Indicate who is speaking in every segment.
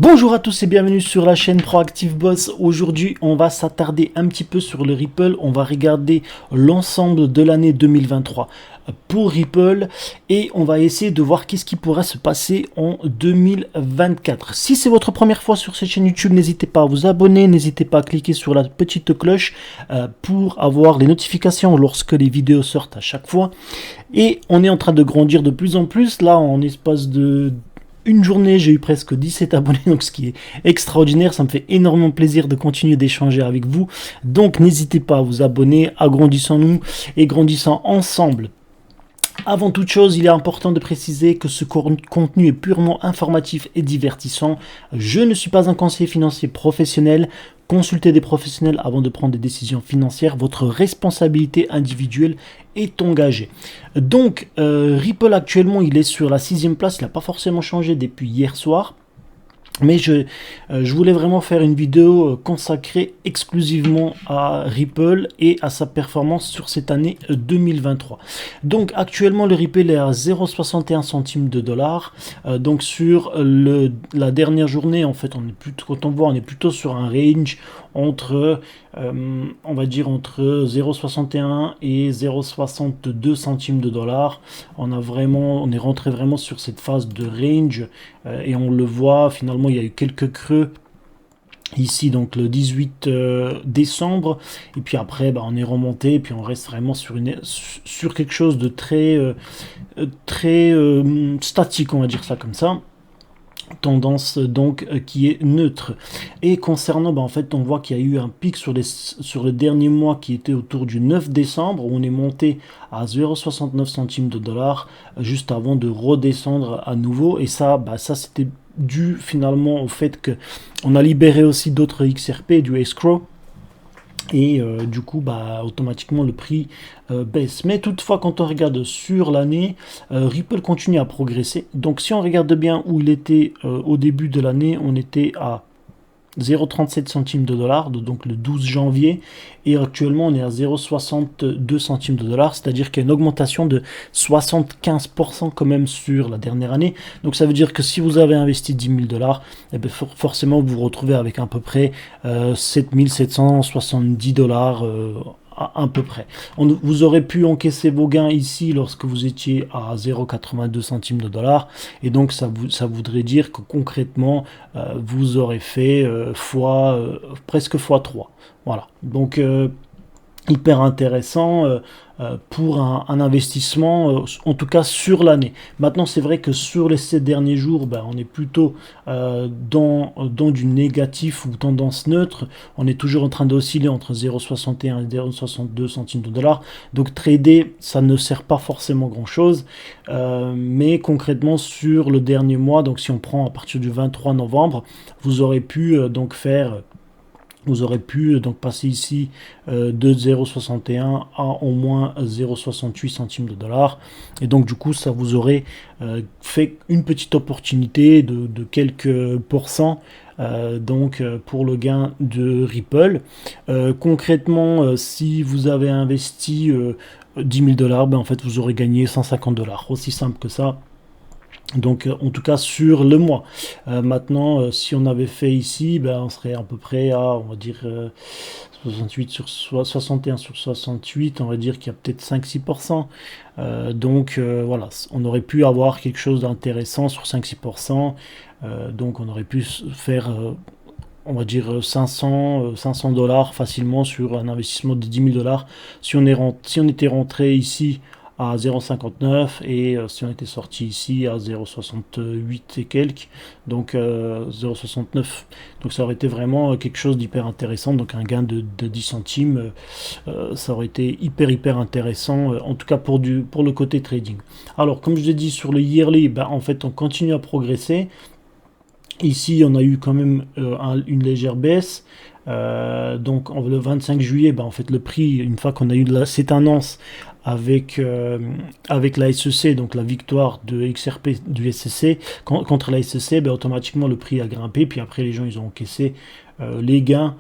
Speaker 1: Bonjour à tous et bienvenue sur la chaîne Proactive Boss. Aujourd'hui, on va s'attarder un petit peu sur le Ripple. On va regarder l'ensemble de l'année 2023 pour Ripple et on va essayer de voir qu'est-ce qui pourrait se passer en 2024. Si c'est votre première fois sur cette chaîne YouTube, n'hésitez pas à vous abonner, n'hésitez pas à cliquer sur la petite cloche pour avoir les notifications lorsque les vidéos sortent à chaque fois. Et on est en train de grandir de plus en plus. Là, en espace de une journée, j'ai eu presque 17 abonnés, donc ce qui est extraordinaire. Ça me fait énormément plaisir de continuer d'échanger avec vous. Donc n'hésitez pas à vous abonner, agrandissons-nous et grandissons ensemble. Avant toute chose, il est important de préciser que ce contenu est purement informatif et divertissant. Je ne suis pas un conseiller financier professionnel. Consultez des professionnels avant de prendre des décisions financières. Votre responsabilité individuelle est engagée. Donc, Ripple actuellement, il est sur la 6e place. Il n'a pas forcément changé depuis hier soir. Mais je voulais vraiment faire une vidéo consacrée exclusivement à Ripple et à sa performance sur cette année 2023. Donc actuellement le Ripple est à 0,61 centimes de dollar. Donc sur la dernière journée, en fait, quand on voit, on est plutôt sur un range entre, on va dire entre 0,61 et 0,62 centimes de dollar. On est rentré vraiment sur cette phase de range et on le voit finalement. Il y a eu quelques creux ici, donc le 18 décembre, et puis après on est remonté, et puis on reste vraiment sur quelque chose de très statique, on va dire ça comme ça. Tendance donc qui est neutre. Et concernant, en fait, on voit qu'il y a eu un pic sur le dernier mois qui était autour du 9 décembre, où on est monté à 0,69 centimes de dollar juste avant de redescendre à nouveau. Et ça, ça c'était dû finalement au fait que on a libéré aussi d'autres XRP, du escrow. Et du coup, automatiquement, le prix baisse. Mais toutefois, quand on regarde sur l'année, Ripple continue à progresser. Donc, si on regarde bien où il était au début de l'année, on était à 0,37 centimes de dollar, donc le 12 janvier, et actuellement on est à 0,62 centimes de dollar, c'est-à-dire qu'il y a une augmentation de 75% quand même sur la dernière année. Donc ça veut dire que si vous avez investi 10 000 dollars, forcément vous vous retrouvez avec à peu près 7 770 dollars à peu près. Vous aurez pu encaisser vos gains ici lorsque vous étiez à 0,82 centimes de dollars, et donc ça voudrait dire que concrètement vous aurez fait presque x3. Voilà, donc hyper intéressant pour un investissement, en tout cas sur l'année. Maintenant, c'est vrai que sur les 7 derniers jours, on est plutôt dans du négatif ou tendance neutre. On est toujours en train d'osciller entre 0,61 et 0,62 centimes de dollars. Donc trader, ça ne sert pas forcément grand-chose. Mais concrètement, sur le dernier mois, donc si on prend à partir du 23 novembre, vous aurez pu passer ici de 0,61 à au moins 0,68 centimes de dollars. Et donc du coup, ça vous aurait fait une petite opportunité de quelques pourcents pour le gain de Ripple. Concrètement, si vous avez investi 10 000 dollars, en fait, vous aurez gagné 150 dollars. Aussi simple que ça. Donc en tout cas sur le mois. Maintenant, si on avait fait ici, on serait à peu près à, on va dire, 61 sur 68, on va dire qu'il y a peut-être 5-6%. Voilà, on aurait pu avoir quelque chose d'intéressant sur 5-6%. Donc on aurait pu faire on va dire 500 dollars facilement sur un investissement de 10 000 dollars si on était rentré ici à 0,59 et si on était sorti ici à 0,68 et quelques, donc 0,69, donc ça aurait été vraiment quelque chose d'hyper intéressant. Donc un gain de 10 centimes, ça aurait été hyper intéressant, en tout cas pour le côté trading. Alors comme je l'ai dit, sur le yearly, en fait on continue à progresser. Ici on a eu quand même une légère baisse. Donc le 25 juillet, en fait le prix, une fois qu'on a eu cette annonce avec la SEC, donc la victoire de XRP du SEC contre la SEC, automatiquement le prix a grimpé, puis après les gens ils ont encaissé les gains,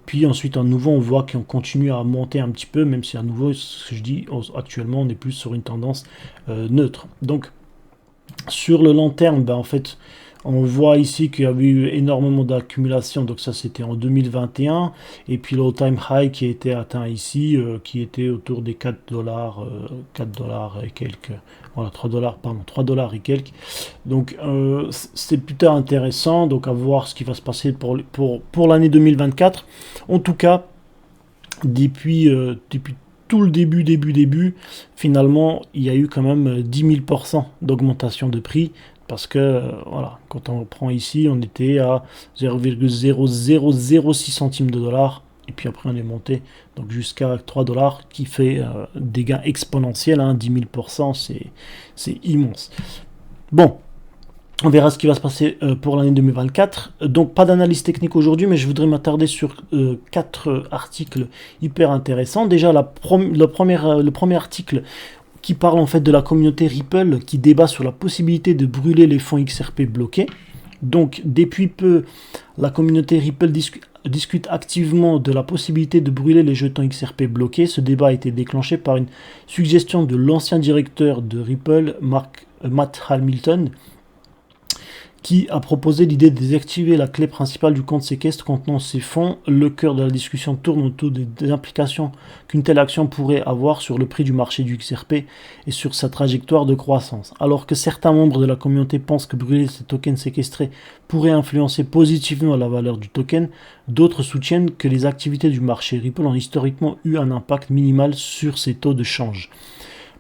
Speaker 1: puis ensuite à nouveau on voit qu'on continue à monter un petit peu, même si à nouveau, ce que je dis, actuellement on est plus sur une tendance neutre. Donc sur le long terme, en fait On voit ici qu'il y a eu énormément d'accumulation, donc ça c'était en 2021, et puis l'all-time high qui a été atteint ici, qui était autour des 4 dollars, 4 dollars et quelques, voilà, 3 dollars, pardon, 3 dollars et quelques. Donc c'est plutôt intéressant, donc à voir ce qui va se passer pour l'année 2024. En tout cas, depuis tout le début, finalement, il y a eu quand même 10 000% d'augmentation de prix. Parce que, voilà, quand on prend ici, on était à 0,0006 centimes de dollars. Et puis après, on est monté donc jusqu'à 3 dollars, qui fait des gains exponentiels. 10 000%, c'est immense. Bon, on verra ce qui va se passer pour l'année 2024. Donc pas d'analyse technique aujourd'hui, mais je voudrais m'attarder sur 4 articles hyper intéressants. Déjà, le premier article qui parle en fait de la communauté Ripple qui débat sur la possibilité de brûler les fonds XRP bloqués. Donc depuis peu, la communauté Ripple discute activement de la possibilité de brûler les jetons XRP bloqués. Ce débat a été déclenché par une suggestion de l'ancien directeur de Ripple, Matt Hamilton, qui a proposé l'idée de désactiver la clé principale du compte séquestre contenant ces fonds. Le cœur de la discussion tourne autour des implications qu'une telle action pourrait avoir sur le prix du marché du XRP et sur sa trajectoire de croissance. Alors que certains membres de la communauté pensent que brûler ces tokens séquestrés pourrait influencer positivement la valeur du token, d'autres soutiennent que les activités du marché Ripple ont historiquement eu un impact minimal sur ces taux de change.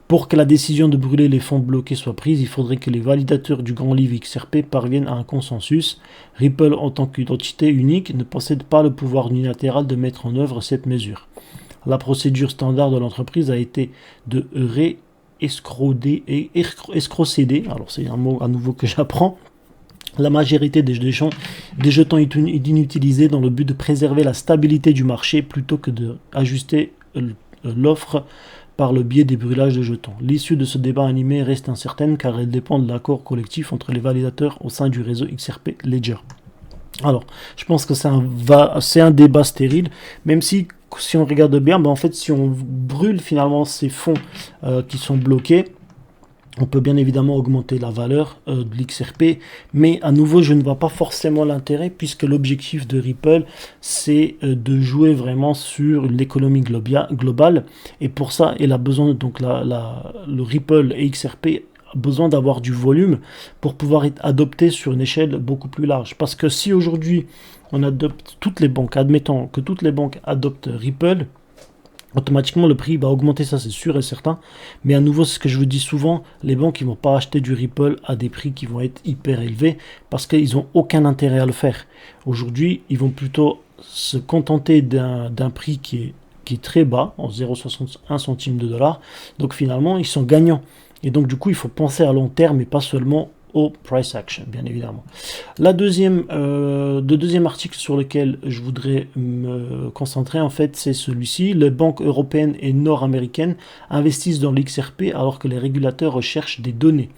Speaker 1: Pour que la décision de brûler les fonds bloqués soit prise, il faudrait que les validateurs du grand livre XRP parviennent à un consensus. Ripple, en tant qu'identité unique, ne possède pas le pouvoir unilatéral de mettre en œuvre cette mesure. La procédure de l'entreprise a été de escroquer, alors c'est un mot à nouveau que j'apprends, la majorité des jetons inutilisés dans le but de préserver la stabilité du marché plutôt que d'ajuster l'offre par le biais des brûlages de jetons. L'issue de ce débat animé reste incertaine car elle dépend de l'accord collectif entre les validateurs au sein du réseau XRP Ledger. Alors, je pense que c'est un débat stérile, même si on regarde bien, en fait, si on brûle finalement ces fonds qui sont bloqués, on peut bien évidemment augmenter la valeur de l'XRP, mais à nouveau, je ne vois pas forcément l'intérêt puisque l'objectif de Ripple, c'est de jouer vraiment sur l'économie globale. Et pour ça, il a besoin, donc le Ripple et XRP a besoin d'avoir du volume pour pouvoir être adopté sur une échelle beaucoup plus large. Parce que si aujourd'hui, on adopte toutes les banques, admettons que toutes les banques adoptent Ripple, automatiquement le prix va augmenter, ça c'est sûr et certain. Mais à nouveau, c'est ce que je vous dis souvent, les banques ne vont pas acheter du Ripple à des prix qui vont être hyper élevés parce qu'ils n'ont aucun intérêt à le faire. Aujourd'hui, ils vont plutôt se contenter d'un prix qui est très bas, en 0,61 centimes de dollar. Donc finalement, ils sont gagnants. Et donc du coup, il faut penser à long terme et pas seulement au price action, bien évidemment. Le deuxième article sur lequel je voudrais me concentrer, en fait, c'est celui-ci. Les banques européennes et nord-américaines investissent dans l'XRP alors que les régulateurs recherchent des données.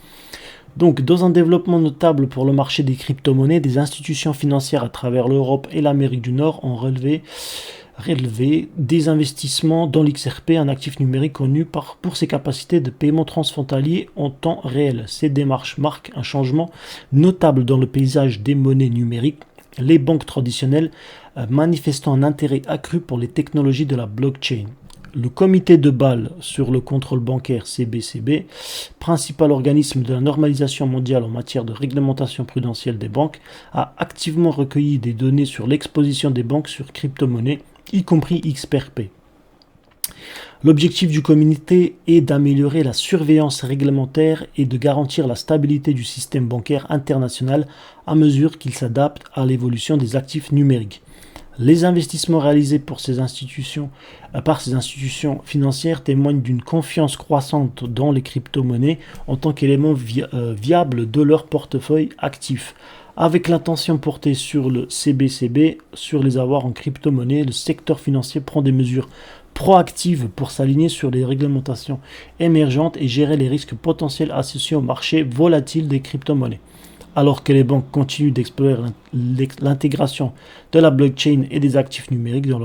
Speaker 1: Donc, dans un développement notable pour le marché des crypto-monnaies, des institutions financières à travers l'Europe et l'Amérique du Nord ont relevé des investissements dans l'XRP, un actif numérique connu pour ses capacités de paiement transfrontalier en temps réel. Ces démarches marquent un changement notable dans le paysage des monnaies numériques, les banques traditionnelles manifestant un intérêt accru pour les technologies de la blockchain. Le comité de Bâle sur le contrôle bancaire CBCB, principal organisme de la normalisation mondiale en matière de réglementation prudentielle des banques, a activement recueilli des données sur l'exposition des banques sur crypto-monnaies, y compris XRP. L'objectif du comité est d'améliorer la surveillance réglementaire et de garantir la stabilité du système bancaire international à mesure qu'il s'adapte à l'évolution des actifs numériques. Les investissements réalisés par ces institutions financières témoignent d'une confiance croissante dans les crypto-monnaies en tant qu'élément viable de leur portefeuille actif. Avec l'attention portée sur le CBCB, sur les avoirs en crypto-monnaie, le secteur financier prend des mesures proactives pour s'aligner sur les réglementations émergentes et gérer les risques potentiels associés au marché volatile des crypto-monnaies. Alors que les banques continuent d'explorer l'intégration de la blockchain et des actifs numériques dans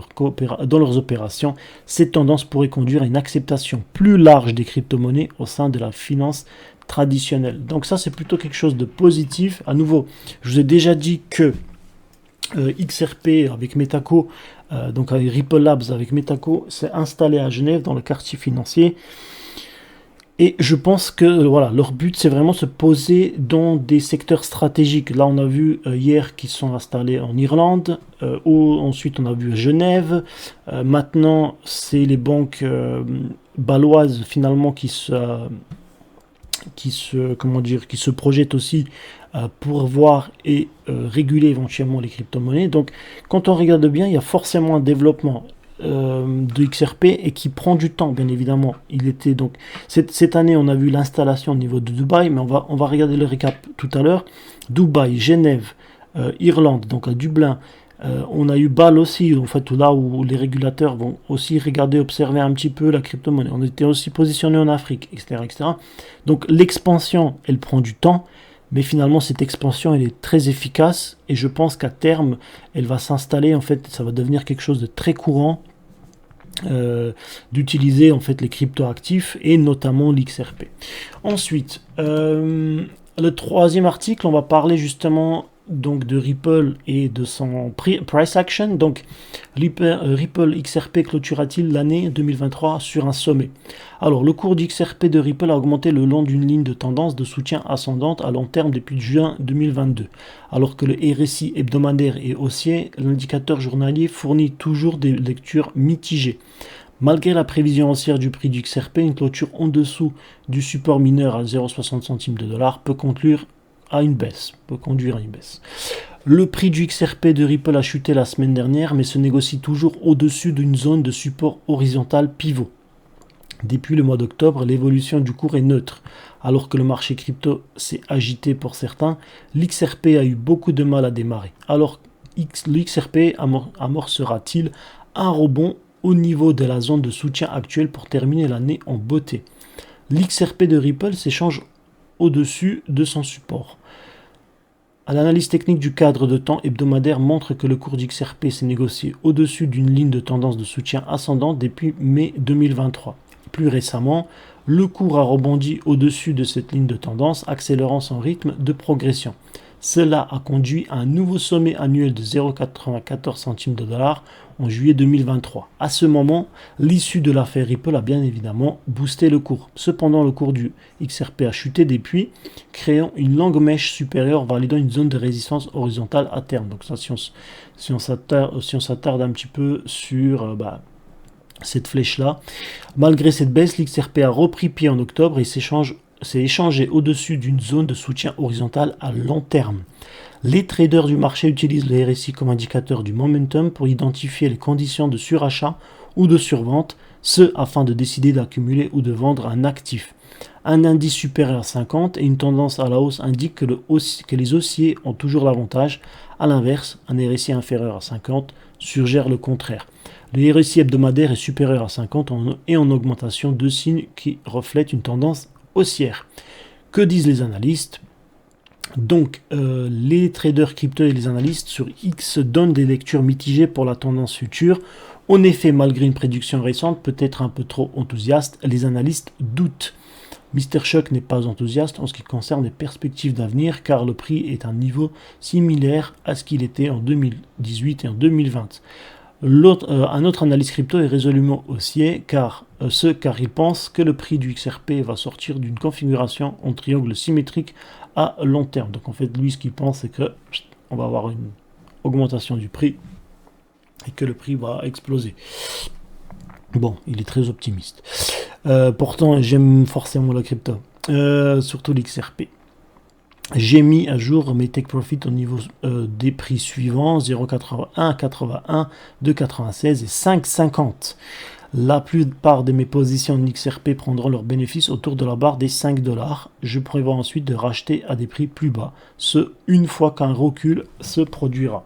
Speaker 1: leurs opérations, cette tendance pourrait conduire à une acceptation plus large des crypto-monnaies au sein de la finance traditionnelle. Donc ça, c'est plutôt quelque chose de positif. À nouveau, je vous ai déjà dit que XRP avec Metaco, donc avec Ripple Labs avec Metaco, s'est installé à Genève dans le quartier financier. Et je pense que voilà, leur but, c'est vraiment se poser dans des secteurs stratégiques. Là, on a vu hier qu'ils sont installés en Irlande, ensuite on a vu à Genève. Maintenant, c'est les banques baloises finalement qui se projettent aussi pour voir et réguler éventuellement les crypto-monnaies. Donc, quand on regarde bien, il y a forcément un développement de XRP et qui prend du temps, bien évidemment. Il était donc cette année, on a vu l'installation au niveau de Dubaï, mais on va regarder le récap tout à l'heure. Dubaï, Genève, Irlande, donc à Dublin. On a eu Bâle aussi, en fait, là où les régulateurs vont aussi regarder, observer un petit peu la crypto-monnaie. On était aussi positionné en Afrique, etc., etc. Donc l'expansion, elle prend du temps, mais finalement cette expansion, elle est très efficace et je pense qu'à terme, elle va s'installer. En fait, ça va devenir quelque chose de très courant d'utiliser en fait les crypto-actifs et notamment l'XRP. Ensuite, le troisième article, on va parler justement donc de Ripple et de son price action. Donc Ripple XRP clôturera-t-il l'année 2023 sur un sommet? Alors le cours d'XRP de Ripple a augmenté le long d'une ligne de tendance de soutien ascendante à long terme depuis juin 2022. Alors que le RSI hebdomadaire est haussier, l'indicateur journalier fournit toujours des lectures mitigées. Malgré la prévision haussière du prix du XRP, une clôture en dessous du support mineur à 0,60 centimes de dollar peut conduire à une baisse. Le prix du XRP de Ripple a chuté la semaine dernière, mais se négocie toujours au-dessus d'une zone de support horizontal pivot. Depuis le mois d'octobre, l'évolution du cours est neutre. Alors que le marché crypto s'est agité pour certains, l'XRP a eu beaucoup de mal à démarrer. Alors, l'XRP amorcera-t-il un rebond au niveau de la zone de soutien actuelle pour terminer l'année en beauté? L'XRP de Ripple s'échange au-dessus de son support. L'analyse technique du cadre de temps hebdomadaire montre que le cours d'XRP s'est négocié au-dessus d'une ligne de tendance de soutien ascendante depuis mai 2023. Plus récemment, le cours a rebondi au-dessus de cette ligne de tendance, accélérant son rythme de progression. Cela a conduit à un nouveau sommet annuel de 0,94 centimes de dollar en juillet 2023. À ce moment, l'issue de l'affaire Ripple a bien évidemment boosté le cours. Cependant, le cours du XRP a chuté depuis, créant une longue mèche supérieure validant une zone de résistance horizontale à terme. Donc ça, si on s'attarde un petit peu sur cette flèche-là, malgré cette baisse, l'XRP a repris pied en octobre et s'est échangé au-dessus d'une zone de soutien horizontal à long terme. Les traders du marché utilisent le RSI comme indicateur du momentum pour identifier les conditions de surachat ou de survente, ce afin de décider d'accumuler ou de vendre un actif. Un indice supérieur à 50 et une tendance à la hausse indiquent que les haussiers ont toujours l'avantage. A l'inverse, un RSI inférieur à 50 suggère le contraire. Le RSI hebdomadaire est supérieur à 50 et en augmentation, deux signes qui reflètent une tendance haussière. Que disent les analystes? Donc, les traders crypto et les analystes sur X donnent des lectures mitigées pour la tendance future. En effet, malgré une prédiction récente, peut-être un peu trop enthousiaste, les analystes doutent. Mr. Shock n'est pas enthousiaste en ce qui concerne les perspectives d'avenir, car le prix est à un niveau similaire à ce qu'il était en 2018 et en 2020. Un autre analyste crypto est résolument haussier car il pense que le prix du XRP va sortir d'une configuration en triangle symétrique à long terme. Donc en fait, lui, ce qu'il pense, c'est que on va avoir une augmentation du prix et que le prix va exploser. Bon, il est très optimiste. Pourtant, j'aime forcément la crypto, surtout l'XRP. J'ai mis à jour mes take profit au niveau des prix suivants, 0,81, 81, 2,96 et 5,50. La plupart de mes positions en XRP prendront leurs bénéfices autour de la barre des 5 $. Je prévois ensuite de racheter à des prix plus bas, ce une fois qu'un recul se produira.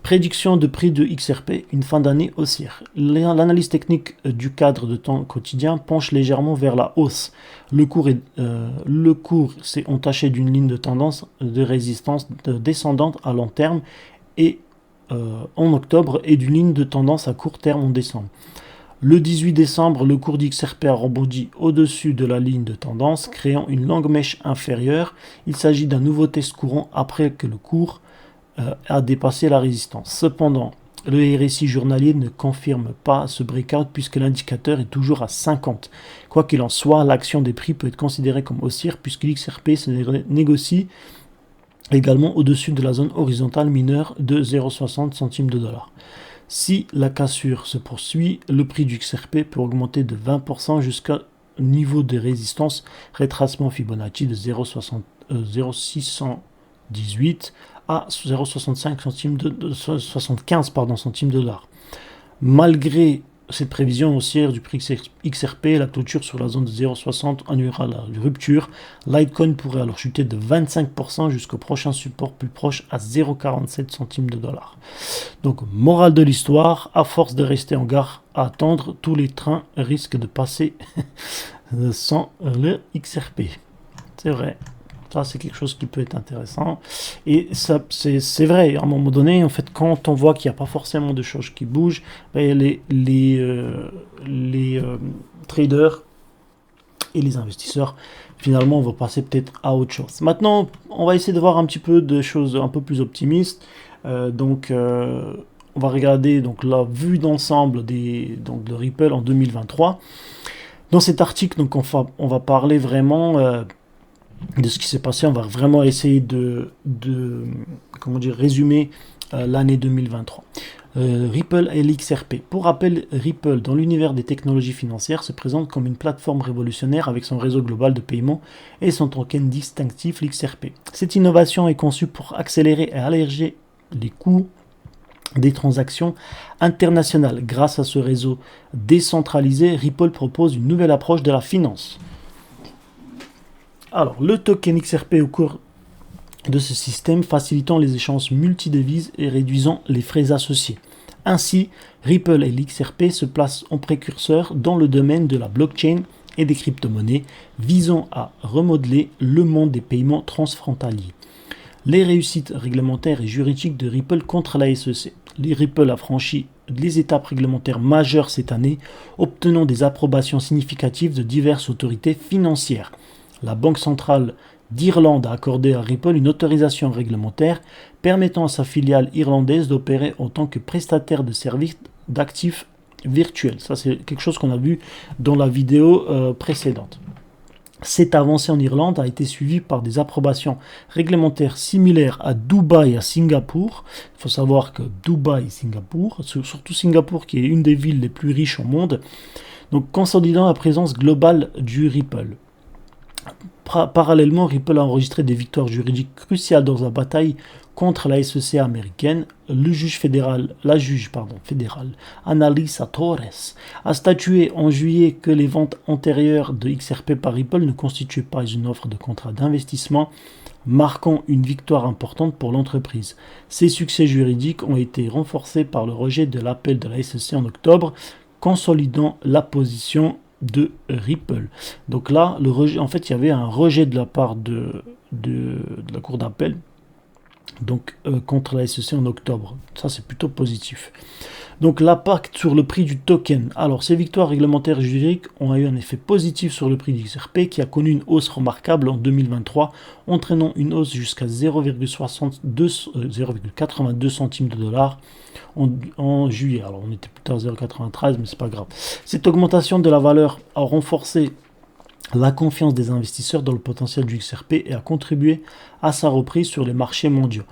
Speaker 1: Prédiction de prix de XRP, une fin d'année haussière. L'analyse technique du cadre de temps quotidien penche légèrement vers la hausse. Le cours s'est entaché d'une ligne de tendance de résistance descendante à long terme et en octobre et d'une ligne de tendance à court terme en décembre. Le 18 décembre, le cours d'XRP a rebondi au-dessus de la ligne de tendance, créant une longue mèche inférieure. Il s'agit d'un nouveau test courant après que le cours a dépassé la résistance. Cependant, le RSI journalier ne confirme pas ce breakout puisque l'indicateur est toujours à 50. Quoi qu'il en soit, l'action des prix peut être considérée comme haussière puisque l'XRP se négocie également au-dessus de la zone horizontale mineure de 0,60 centimes de dollar. Si la cassure se poursuit, le prix du XRP peut augmenter de 20% jusqu'à niveau de résistance retracement Fibonacci de 0,618 à 0,75 centimes de dollar. Malgré cette prévision haussière du prix XRP, la clôture sur la zone de 0,60 annuera la rupture. Litecoin pourrait alors chuter de 25% jusqu'au prochain support plus proche à 0,47 centimes de dollar. Donc, morale de l'histoire, à force de rester en gare à attendre, tous les trains risquent de passer sans le XRP. C'est vrai. Ça, c'est quelque chose qui peut être intéressant. Et ça, c'est vrai, à un moment donné, en fait, quand on voit qu'il n'y a pas forcément de choses qui bougent, ben, les traders et les investisseurs, finalement, vont passer peut-être à autre chose. Maintenant, on va essayer de voir un petit peu de choses un peu plus optimistes. On va regarder donc, la vue d'ensemble de Ripple en 2023. Dans cet article, donc, on va parler vraiment... de ce qui s'est passé. On va vraiment essayer de résumer l'année 2023. Ripple et l'XRP. Pour rappel, Ripple, dans l'univers des technologies financières, se présente comme une plateforme révolutionnaire avec son réseau global de paiement et son token distinctif, l'XRP. Cette innovation est conçue pour accélérer et alléger les coûts des transactions internationales. Grâce à ce réseau décentralisé, Ripple propose une nouvelle approche de la finance. Alors, le token XRP au cours de ce système facilitant les échanges multidevises et réduisant les frais associés. Ainsi, Ripple et l'XRP se placent en précurseur dans le domaine de la blockchain et des crypto-monnaies, visant à remodeler le monde des paiements transfrontaliers. Les réussites réglementaires et juridiques de Ripple contre la SEC. Ripple a franchi les étapes réglementaires majeures cette année, obtenant des approbations significatives de diverses autorités financières. La Banque centrale d'Irlande a accordé à Ripple une autorisation réglementaire permettant à sa filiale irlandaise d'opérer en tant que prestataire de services d'actifs virtuels. Ça, c'est quelque chose qu'on a vu dans la vidéo précédente. Cette avancée en Irlande a été suivie par des approbations réglementaires similaires à Dubaï et à Singapour. Il faut savoir que Dubaï et Singapour, surtout Singapour qui est une des villes les plus riches au monde, donc consolidant la présence globale du Ripple. Parallèlement, Ripple a enregistré des victoires juridiques cruciales dans la bataille contre la SEC américaine. La juge fédérale Annalisa Torres a statué en juillet que les ventes antérieures de XRP par Ripple ne constituaient pas une offre de contrat d'investissement, marquant une victoire importante pour l'entreprise. Ces succès juridiques ont été renforcés par le rejet de l'appel de la SEC en octobre, consolidant la position de Ripple. Donc là, le rejet, en fait, il y avait un rejet de la part de la cour d'appel contre la SEC en octobre. Ça, c'est plutôt positif. Donc l'impact sur le prix du token. Alors, ces victoires réglementaires juridiques ont eu un effet positif sur le prix du XRP qui a connu une hausse remarquable en 2023, entraînant une hausse jusqu'à 0,82 centimes de dollar en juillet. Alors, on était plutôt à 0,93, mais c'est pas grave. Cette augmentation de la valeur a renforcé la confiance des investisseurs dans le potentiel du XRP et a contribué à sa reprise sur les marchés mondiaux.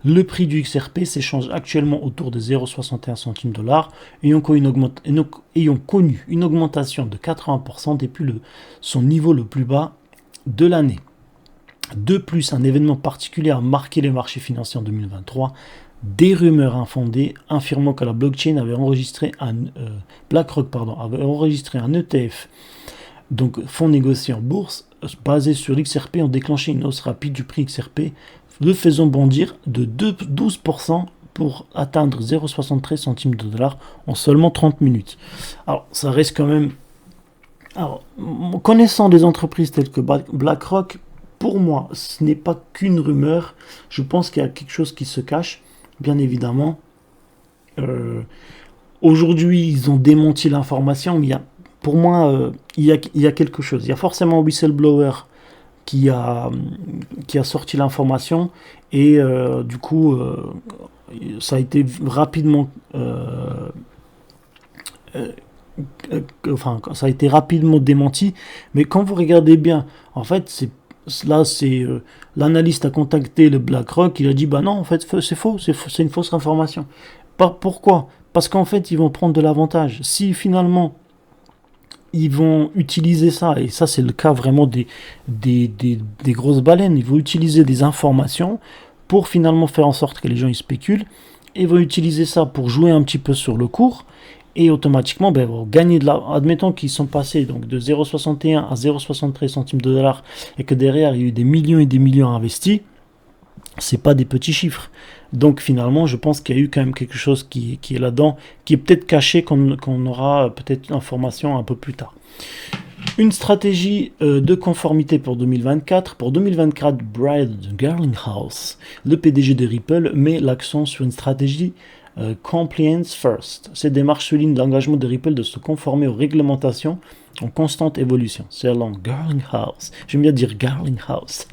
Speaker 1: Le prix du XRP s'échange actuellement autour de 0,61 centimes de dollar, ayant connu une augmentation de 80% depuis son niveau le plus bas de l'année. De plus, un événement particulier a marqué les marchés financiers en 2023. Des rumeurs infondées affirmant que la blockchain avait enregistré BlackRock avait enregistré un ETF, donc fonds négocié en bourse, basé sur l'XRP, ont déclenché une hausse rapide du prix XRP, le faisant bondir de 12% pour atteindre 0,73 centimes de dollar en seulement 30 minutes. Alors, ça reste quand même... Alors, connaissant des entreprises telles que BlackRock, pour moi, ce n'est pas qu'une rumeur. Je pense qu'il y a quelque chose qui se cache, bien évidemment. Aujourd'hui, ils ont démenti l'information, mais pour moi, il y a quelque chose. Il y a forcément un whistleblower qui a sorti l'information et du coup, ça a été rapidement... ça a été rapidement démenti, mais quand vous regardez bien, en fait, l'analyste a contacté le BlackRock, il a dit bah non, en fait c'est faux, c'est une fausse information. Pourquoi? Parce qu'en fait ils vont prendre de l'avantage. Si finalement ils vont utiliser ça, et ça c'est le cas vraiment des grosses baleines, ils vont utiliser des informations pour finalement faire en sorte que les gens ils spéculent, et vont utiliser ça pour jouer un petit peu sur le cours, et automatiquement vont gagner de l'argent. Admettons qu'ils sont passés donc de 0,61 à 0,73 centimes de dollars et que derrière il y a eu des millions et des millions investis, c'est pas des petits chiffres. Donc finalement je pense qu'il y a eu quand même quelque chose qui est là-dedans, qui est peut-être caché, qu'on aura peut-être l'information un peu plus tard. Une stratégie de conformité pour 2024. Pour 2024, Brad Garlinghouse, le PDG de Ripple, met l'accent sur une stratégie compliance first. Ces démarches soulignent l'engagement de Ripple de se conformer aux réglementations en constante évolution. Selon Garlinghouse, j'aime bien dire Garlinghouse,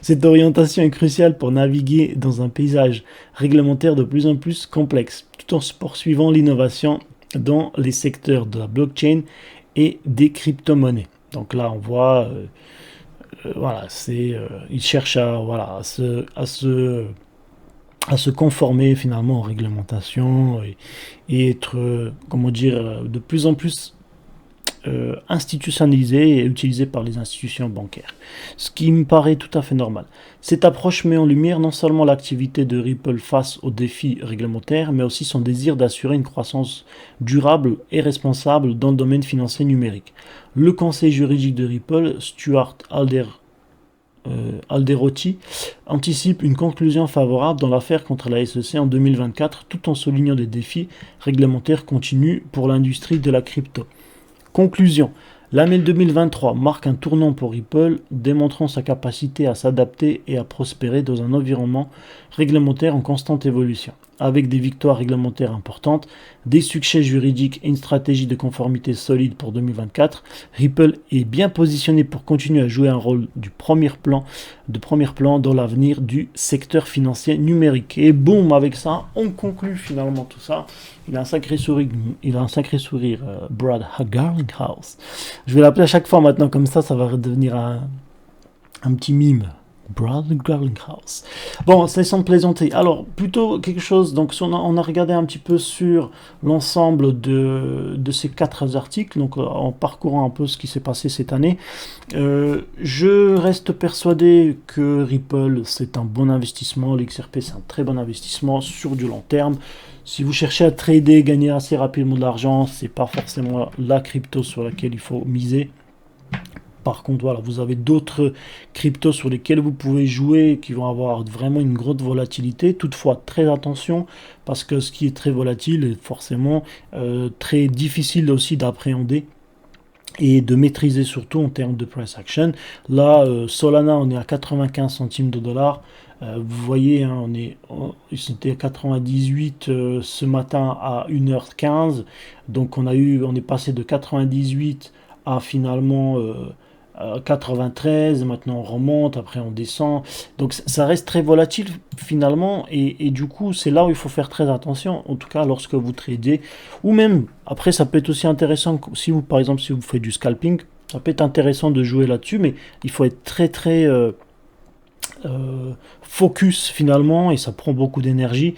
Speaker 1: cette orientation est cruciale pour naviguer dans un paysage réglementaire de plus en plus complexe, tout en poursuivant l'innovation dans les secteurs de la blockchain et des crypto-monnaies. Donc là, on voit, voilà, il cherche à se conformer finalement aux réglementations et être, comment dire, de plus en plus institutionnalisé et utilisé par les institutions bancaires. Ce qui me paraît tout à fait normal. Cette approche met en lumière non seulement l'activité de Ripple face aux défis réglementaires, mais aussi son désir d'assurer une croissance durable et responsable dans le domaine financier numérique. Le conseil juridique de Ripple, Stuart Alderoty, anticipe une conclusion favorable dans l'affaire contre la SEC en 2024, tout en soulignant des défis réglementaires continus pour l'industrie de la crypto. Conclusion. L'année 2023 marque un tournant pour Ripple, démontrant sa capacité à s'adapter et à prospérer dans un environnement réglementaire en constante évolution. Avec des victoires réglementaires importantes, des succès juridiques et une stratégie de conformité solide pour 2024, Ripple est bien positionné pour continuer à jouer un rôle de premier plan dans l'avenir du secteur financier numérique. Et boum, avec ça, on conclut finalement tout ça. Il a un sacré sourire, Brad Garlinghouse. Je vais l'appeler à chaque fois maintenant, comme ça va devenir un petit mime. Brad Garlinghouse. Bon, c'est sans plaisanter. Alors, plutôt quelque chose, donc on a regardé un petit peu sur l'ensemble de ces 4 articles, donc en parcourant un peu ce qui s'est passé cette année. Je reste persuadé que Ripple, c'est un bon investissement, l'XRP, c'est un très bon investissement sur du long terme. Si vous cherchez à trader, gagner assez rapidement de l'argent, c'est pas forcément la crypto sur laquelle il faut miser. Par contre, voilà, vous avez d'autres cryptos sur lesquels vous pouvez jouer qui vont avoir vraiment une grosse volatilité. Toutefois, très attention, parce que ce qui est très volatile est forcément très difficile aussi d'appréhender et de maîtriser, surtout en termes de price action. Là, Solana, on est à 95 centimes de dollars. Vous voyez, hein, c'était à 98 ce matin à 1h15. Donc on est passé de 98 à finalement 93, maintenant on remonte, après on descend, donc ça reste très volatile finalement, et du coup c'est là où il faut faire très attention, en tout cas lorsque vous tradez, ou même après ça peut être aussi intéressant, si vous par exemple si vous faites du scalping, ça peut être intéressant de jouer là-dessus, mais il faut être très très focus finalement, et ça prend beaucoup d'énergie.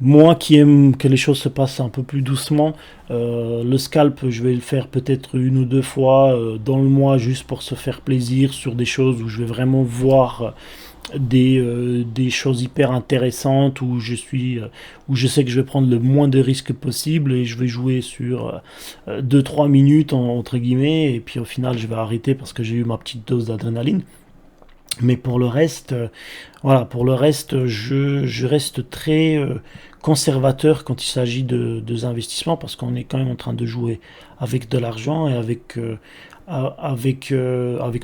Speaker 1: Moi qui aime que les choses se passent un peu plus doucement, le scalp, je vais le faire peut-être 1 ou 2 fois dans le mois, juste pour se faire plaisir sur des choses où je vais vraiment voir des choses hyper intéressantes, où je sais que je vais prendre le moins de risques possible, et je vais jouer sur 2-3 minutes entre guillemets, et puis au final je vais arrêter parce que j'ai eu ma petite dose d'adrénaline. Mais pour le reste, voilà, pour le reste, je reste très conservateur quand il s'agit de investissements parce qu'on est quand même en train de jouer avec de l'argent et avec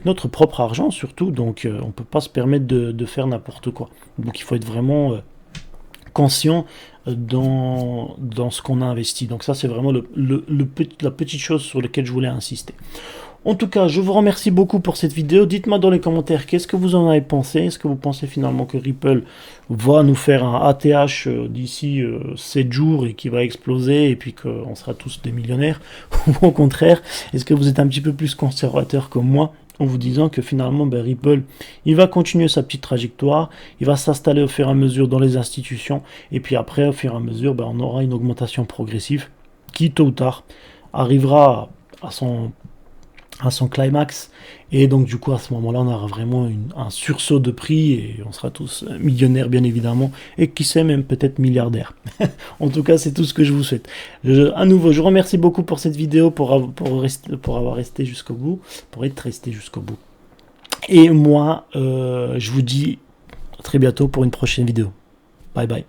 Speaker 1: notre propre argent surtout. Donc on peut pas se permettre de faire n'importe quoi. Donc il faut être vraiment conscient dans ce qu'on a investi. Donc ça c'est vraiment la petite chose sur laquelle je voulais insister. En tout cas, je vous remercie beaucoup pour cette vidéo. Dites-moi dans les commentaires qu'est-ce que vous en avez pensé. Est-ce que vous pensez finalement que Ripple va nous faire un ATH d'ici 7 jours et qui va exploser et puis qu'on sera tous des millionnaires? Ou au contraire, est-ce que vous êtes un petit peu plus conservateur que moi en vous disant que finalement Ripple, il va continuer sa petite trajectoire, il va s'installer au fur et à mesure dans les institutions et puis après, au fur et à mesure, on aura une augmentation progressive qui, tôt ou tard, arrivera à son climax et donc du coup à ce moment-là on aura vraiment un sursaut de prix et on sera tous millionnaires bien évidemment et qui sait même peut-être milliardaires. En tout cas c'est tout ce que je vous souhaite. À nouveau je vous remercie beaucoup pour cette vidéo, pour avoir resté jusqu'au bout, pour être resté jusqu'au bout et moi je vous dis à très bientôt pour une prochaine vidéo. Bye bye.